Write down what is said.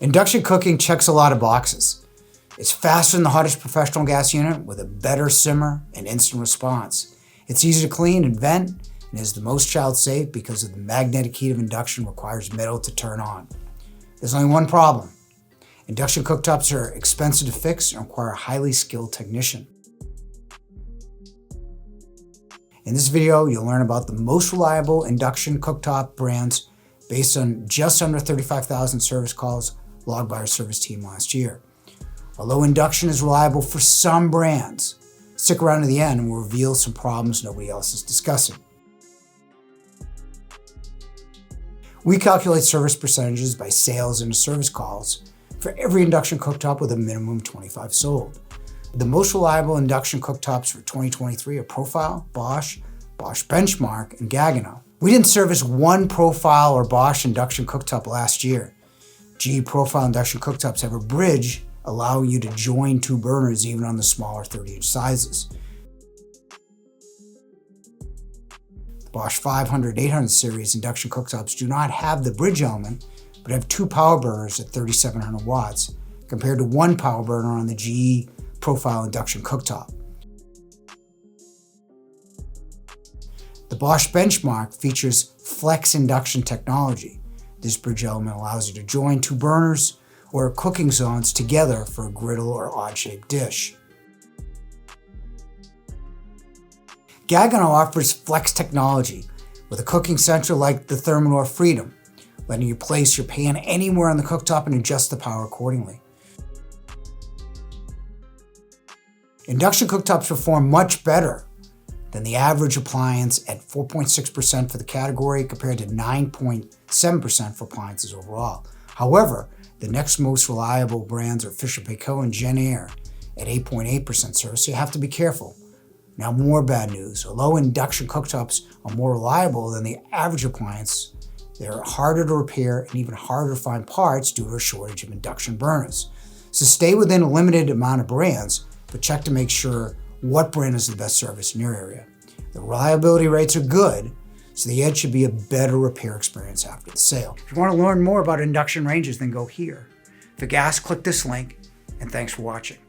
Induction cooking checks a lot of boxes. It's faster than the hottest professional gas unit with a better simmer and instant response. It's easy to clean and vent and is the most child safe because of the magnetic heat of induction requires metal to turn on. There's only one problem. Induction cooktops are expensive to fix and require a highly skilled technician. In this video, you'll learn about the most reliable induction cooktop brands based on just under 35,000 service calls logged by our service team last year. Although induction is reliable for some brands, stick around to the end and we'll reveal some problems nobody else is discussing. We calculate service percentages by sales into service calls for every induction cooktop with a minimum of 25 sold. The most reliable induction cooktops for 2023 are Profile, Bosch, Bosch Benchmark, and Gaggenau. We didn't service one Profile or Bosch induction cooktop last year. GE Profile induction cooktops have a bridge allowing you to join two burners even on the smaller 30-inch sizes. The Bosch 500, 800 series induction cooktops do not have the bridge element, but have two power burners at 3,700 watts, compared to one power burner on the GE Profile induction cooktop. The Bosch Benchmark features flex induction technology. This bridge element allows you to join two burners or cooking zones together for a griddle or odd-shaped dish. Gaggenau offers flex technology with a cooking sensor like the Thermador Freedom, letting you place your pan anywhere on the cooktop and adjust the power accordingly. Induction cooktops perform much better than the average appliance at 4.6% for the category compared to 9.7% for appliances overall. However, the next most reliable brands are Fisher-Paykel and Genair at 8.8% service, so you have to be careful. Now more bad news. Although induction cooktops are more reliable than the average appliance, they're harder to repair and even harder to find parts due to a shortage of induction burners. So stay within a limited amount of brands, but check to make sure what brand is the best service in your area. The reliability rates are good, so the edge should be a better repair experience after the sale. If you want to learn more about induction ranges, then go here. For gas, click this link, and thanks for watching.